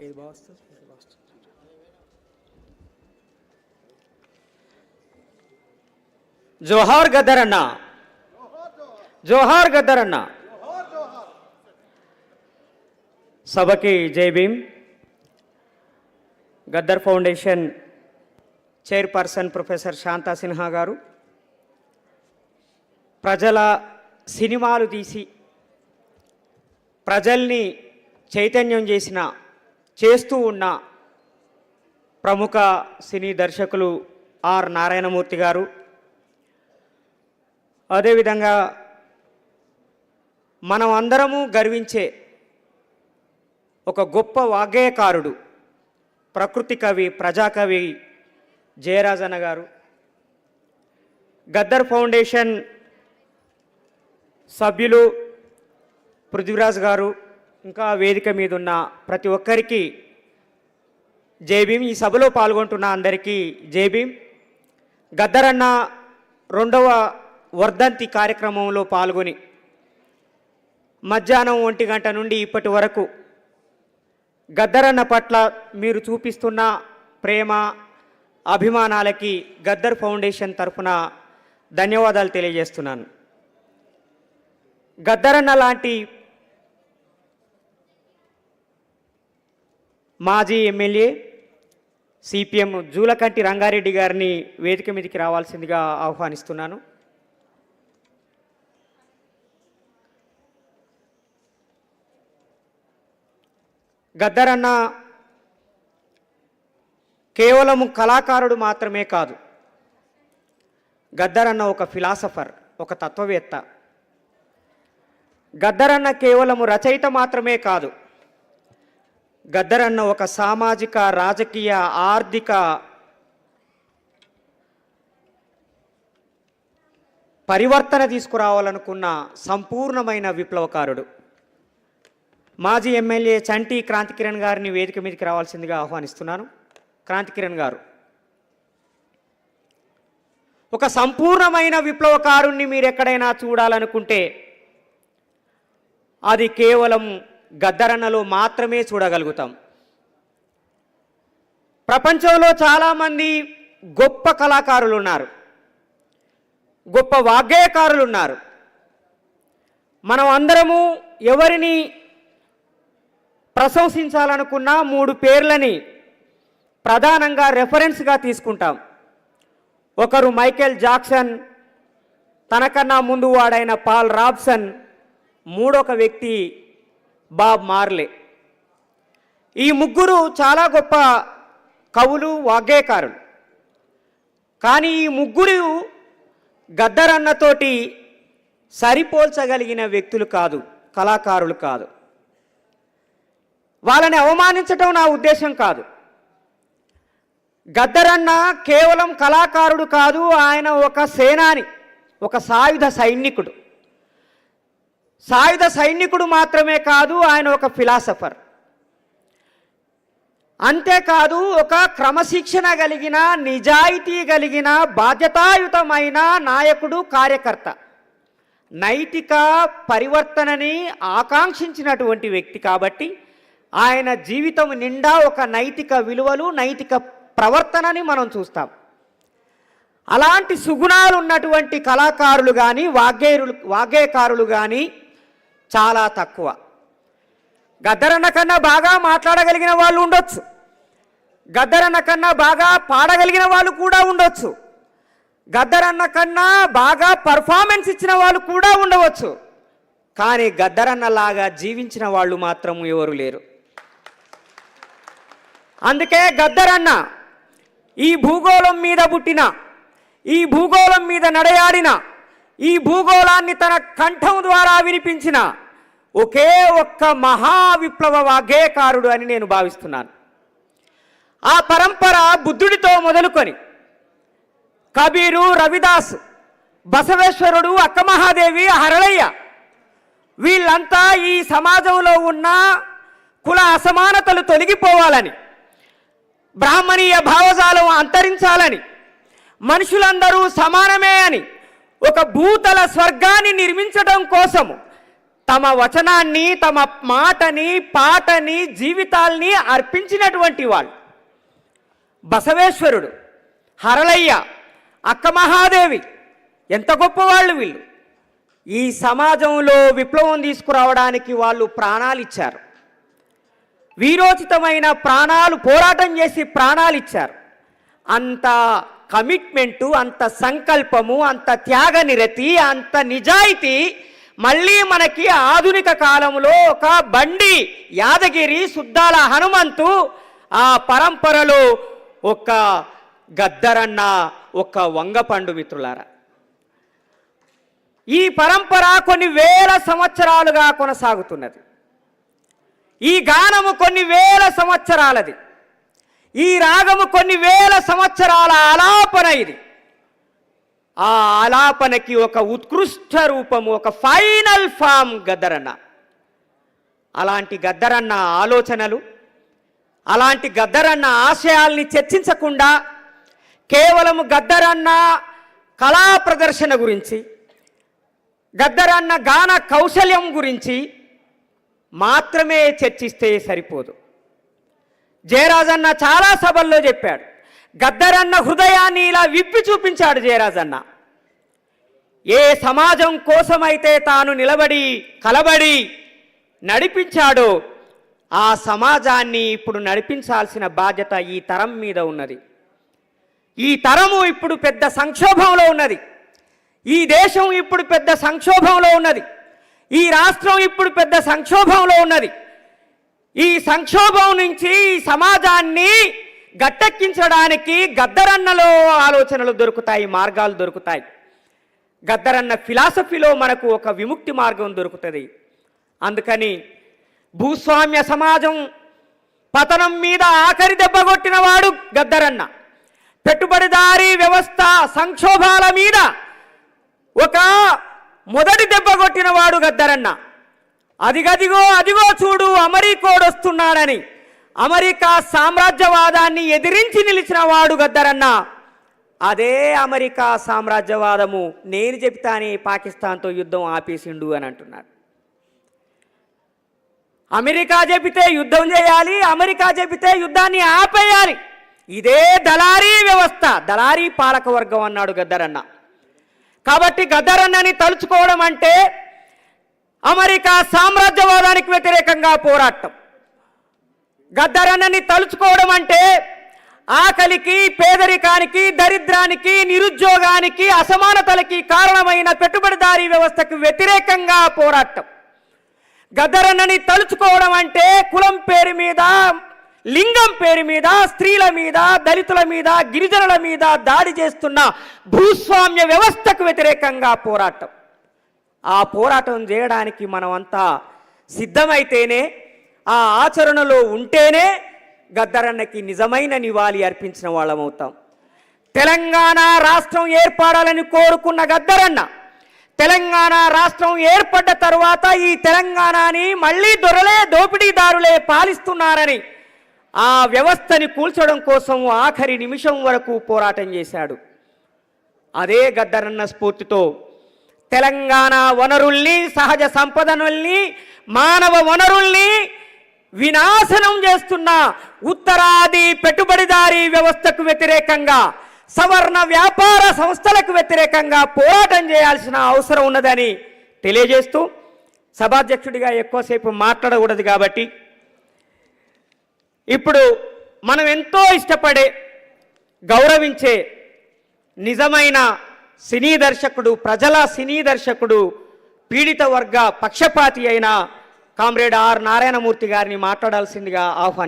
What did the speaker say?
ఏది బాగా వస్తుంది? జోహార్ గద్దర్ అన్న, జోహార్ గద్దర్ అన్న. సభకి Jai Bhim. Gaddar foundation chairperson professor Shanta Sinha గారు, ప్రజల సినిమాలు తీసి ప్రజల్ని చైతన్యం చేస్తూ ఉన్న ప్రముఖ సినీ దర్శకులు ఆర్ నారాయణమూర్తి గారు, అదేవిధంగా మనం అందరము గర్వించే ఒక గొప్ప వాగ్గేయకారుడు, ప్రకృతి కవి, ప్రజాకవి జయరాజన్న గారు, గద్దర్ ఫౌండేషన్ సభ్యులు పృథ్వీరాజ్ గారు, ఇంకా వేదిక మీద ఉన్న ప్రతి ఒక్కరికి జై భీమ్. ఈ సభలో పాల్గొంటున్న అందరికీ జై భీమ్. గద్దర్ అన్న 2వ వర్ధంతి కార్యక్రమంలో పాల్గొని మధ్యాహ్నం 1 గంట నుండి ఇప్పటి వరకు గద్దర్ అన్న పట్ల మీరు చూపిస్తున్న ప్రేమ, అభిమానాలకి గద్దర్ ఫౌండేషన్ తరఫున ధన్యవాదాలు తెలియజేస్తున్నాను. గద్దర్ అన్న లాంటి మాజీ ఎమ్మెల్యే సిపిఎం జూలకంటి రంగారెడ్డి గారిని వేదిక మీదకి రావాల్సిందిగా ఆహ్వానిస్తున్నాను. గద్దర్ అన్న కేవలం కళాకారుడు మాత్రమే కాదు, గద్దర్ అన్న ఒక ఫిలాసఫర్, ఒక తత్వవేత్త. గద్దర్ అన్న కేవలం రచయిత మాత్రమే కాదు, గద్దర్ అన్న ఒక సామాజిక, రాజకీయ, ఆర్థిక పరివర్తన తీసుకురావాలనుకున్న సంపూర్ణమైన విప్లవకారుడు. మాజీ ఎమ్మెల్యే చంటి క్రాంతికిరణ్ గారిని వేదిక మీదకి రావాల్సిందిగా ఆహ్వానిస్తున్నాను. క్రాంతికిరణ్ గారు, ఒక సంపూర్ణమైన విప్లవకారుణ్ణి మీరు ఎక్కడైనా చూడాలనుకుంటే అది కేవలం గద్దర్ అన్నలో మాత్రమే చూడగలుగుతాం. ప్రపంచంలో చాలామంది గొప్ప కళాకారులు ఉన్నారు, గొప్ప వాగ్గేయకారులు ఉన్నారు. మనం అందరము ఎవరిని ప్రశంసించాలనుకున్న 3 పేర్లని ప్రధానంగా రెఫరెన్స్గా తీసుకుంటాం. ఒకరు మైకేల్ జాక్సన్, తనకన్నా ముందు వాడైన పాల్ రాబ్సన్, 3వ వ్యక్తి బాబ్ మార్లే. ఈ 3 చాలా గొప్ప కవులు, వాగ్గేయకారులు. కానీ ఈ 3 గద్దర్ అన్నతోటి సరిపోల్చగలిగిన వ్యక్తులు కాదు, కళాకారులు కాదు. వాళ్ళని అవమానించటం నా ఉద్దేశం కాదు. గద్దర్ అన్న కేవలం కళాకారుడు కాదు, ఆయన ఒక సేనాని, ఒక సాయుధ సైనికుడు. సాయుధ సైనికుడు మాత్రమే కాదు, ఆయన ఒక ఫిలాసఫర్. అంతేకాదు, ఒక క్రమశిక్షణ కలిగిన, నిజాయితీ కలిగిన, బాధ్యతాయుతమైన నాయకుడు, కార్యకర్త. నైతిక పరివర్తనని ఆకాంక్షించినటువంటి వ్యక్తి కాబట్టి ఆయన జీవితం నిండా ఒక నైతిక విలువలు, నైతిక ప్రవర్తనని మనం చూస్తాం. అలాంటి సుగుణాలు ఉన్నటువంటి కళాకారులు కానీ, వాగ్గేయకారులు కానీ చాలా తక్కువ. గద్దర్ అన్న కన్నా బాగా మాట్లాడగలిగిన వాళ్ళు ఉండొచ్చు, గద్దర్ అన్న కన్నా బాగా పాడగలిగిన వాళ్ళు కూడా ఉండొచ్చు, గద్దర్ అన్న కన్నా బాగా పర్ఫార్మెన్స్ ఇచ్చిన వాళ్ళు కూడా ఉండవచ్చు. కానీ గద్దర్ అన్నలాగా జీవించిన వాళ్ళు మాత్రం ఎవరు లేరు. అందుకే గద్దర్ అన్న ఈ భూగోళం మీద పుట్టిన, ఈ భూగోళం మీద నడయాడిన, ఈ భూగోళాన్ని తన కంఠం ద్వారా వినిపించిన ఒకే ఒక్క మహా విప్లవ వాగ్గేయకారుడు అని నేను భావిస్తున్నాను. ఆ పరంపర బుద్ధుడితో మొదలుకొని కబీరు, రవిదాసు, బసవేశ్వరుడు, అక్కమహాదేవి, హరళయ్య, వీళ్ళంతా ఈ సమాజంలో ఉన్న కుల అసమానతలు తొలగిపోవాలని, బ్రాహ్మణీయ భావజాలం అంతరించాలని, మనుషులందరూ సమానమే అని ఒక భూతల స్వర్గాన్ని నిర్మించడం కోసము తమ వచనాన్ని, తమ మాటని, పాటని, జీవితాల్ని అర్పించినటువంటి వాళ్ళు. బసవేశ్వరుడు, హరళయ్య, అక్క మహాదేవి ఎంత గొప్పవాళ్ళు వీళ్ళు. ఈ సమాజంలో విప్లవం తీసుకురావడానికి వాళ్ళు ప్రాణాలు ఇచ్చారు. వీరోచితమైన ప్రాణాలు, పోరాటం చేసి ప్రాణాలు ఇచ్చారు. అంత కమిట్మెంటు, అంత సంకల్పము, అంత త్యాగనిరతి, అంత నిజాయితీ మళ్ళీ మనకి ఆధునిక కాలంలో ఒక బండి యాదగిరి, సుద్దాల హనుమంతు, ఆ పరంపరలో ఒక గద్దరన్న, ఒక వంగపండు. మిత్రులారా, ఈ పరంపర కొన్ని వేల సంవత్సరాలుగా కొనసాగుతున్నది. ఈ గానము కొన్ని వేల సంవత్సరాలది. ఈ రాగము కొన్ని వేల సంవత్సరాల ఆలాపన ఇది. ఆ ఆలాపనకి ఒక ఉత్కృష్ట రూపము, ఒక ఫైనల్ ఫామ్ గద్దరన్న. అలాంటి గద్దరన్న ఆలోచనలు, అలాంటి గద్దరన్న ఆశయాల్ని చర్చించకుండా కేవలం గద్దరన్న కళా ప్రదర్శన గురించి, గద్దరన్న గాన కౌశల్యం గురించి మాత్రమే చర్చిస్తే సరిపోదు. జయరాజన్న చాలా సభల్లో చెప్పాడు. గద్దరన్న హృదయాన్ని ఇలా విప్పి చూపించాడు జయరాజన్న. ఏ సమాజం కోసమైతే తాను నిలబడి కలబడి నడిపించాడో ఆ సమాజాన్ని ఇప్పుడు నడిపించాల్సిన బాధ్యత ఈ తరం మీద ఉన్నది. ఈ తరము ఇప్పుడు పెద్ద సంక్షోభంలో ఉన్నది. ఈ దేశం ఇప్పుడు పెద్ద సంక్షోభంలో ఉన్నది. ఈ రాష్ట్రం ఇప్పుడు పెద్ద సంక్షోభంలో ఉన్నది. ఈ సంక్షోభం నుంచి ఈ సమాజాన్ని గట్టెక్కించడానికి గద్దరన్నలో ఆలోచనలు దొరుకుతాయి, మార్గాలు దొరుకుతాయి. గద్దరన్న ఫిలాసఫీలో మనకు ఒక విముక్తి మార్గం దొరుకుతుంది. అందుకని భూస్వామ్య సమాజం పతనం మీద ఆఖరి దెబ్బ కొట్టినవాడు గద్దరన్న. పెట్టుబడిదారీ వ్యవస్థ సంక్షోభాల మీద ఒక మొదటి దెబ్బ కొట్టినవాడు గద్దరన్న. అదిగదిగో అదిగో చూడు అమెరికోడు వస్తున్నాడని అమెరికా సామ్రాజ్యవాదాన్ని ఎదిరించి నిలిచిన వాడు గద్దరన్న. అదే అమెరికా సామ్రాజ్యవాదము నేను చెప్తానే పాకిస్తాన్తో యుద్ధం ఆపేసిండు అని అంటున్నాడు. అమెరికా చెబితే యుద్ధం చేయాలి, అమెరికా చెబితే యుద్ధాన్ని ఆపేయాలి. ఇదే దళారీ వ్యవస్థ, దళారీ పాలక వర్గం అన్నాడు గద్దరన్న. కాబట్టి గద్దరన్నని తలుచుకోవడం అంటే అమెరికా సామ్రాజ్యవాదానికి వ్యతిరేకంగా పోరాటం. గద్దరన్నని తలుచుకోవడం అంటే ఆకలికి, పేదరికానికి, దరిద్రానికి, నిరుద్యోగానికి, అసమానతలకి కారణమైన పెట్టుబడిదారీ వ్యవస్థకు వ్యతిరేకంగా పోరాటం. గద్దరన్నని తలుచుకోవడం అంటే కులం పేరు మీద, లింగం పేరు మీద, స్త్రీల మీద, దళితుల మీద, గిరిజనుల మీద దాడి చేస్తున్న భూస్వామ్య వ్యవస్థకు వ్యతిరేకంగా పోరాటం. ఆ పోరాటం చేయడానికి మనమంతా సిద్ధమైతేనే, ఆ ఆచరణలో ఉంటేనే గద్దరన్నకి నిజమైన నివాళి అర్పించిన వాళ్ళమవుతాం. తెలంగాణ రాష్ట్రం ఏర్పడాలని కోరుకున్న గద్దరన్న తెలంగాణ రాష్ట్రం ఏర్పడ్డ తరువాత ఈ తెలంగాణని మళ్ళీ దొరలే, దోపిడీదారులే పాలిస్తున్నారని ఆ వ్యవస్థని కూల్చడం కోసం ఆఖరి నిమిషం వరకు పోరాటం చేశాడు. అదే గద్దరన్న స్ఫూర్తితో తెలంగాణ వనరుల్ని, సహజ సంపదనుల్ని, మానవ వనరుల్ని వినాశనం చేస్తున్న ఉత్తరాది పెట్టుబడిదారీ వ్యవస్థకు వ్యతిరేకంగా, సవర్ణ వ్యాపార సంస్థలకు వ్యతిరేకంగా పోరాటం చేయాల్సిన అవసరం ఉన్నదని తెలియజేస్తూ, సభాధ్యక్షుడిగా ఎక్కువసేపు మాట్లాడకూడదు కాబట్టి ఇప్పుడు మనం ఎంతో ఇష్టపడే, గౌరవించే నిజమైన సినీ దర్శకుడు, ప్రజల సినీ దర్శకుడు, పీడిత వర్గ పక్షపాతి అయిన కామ్రేడ్ ఆర్ నారాయణమూర్తి గారిని మాట్లాడాల్సిందిగా ఆహ్వానిస్తున్నాను.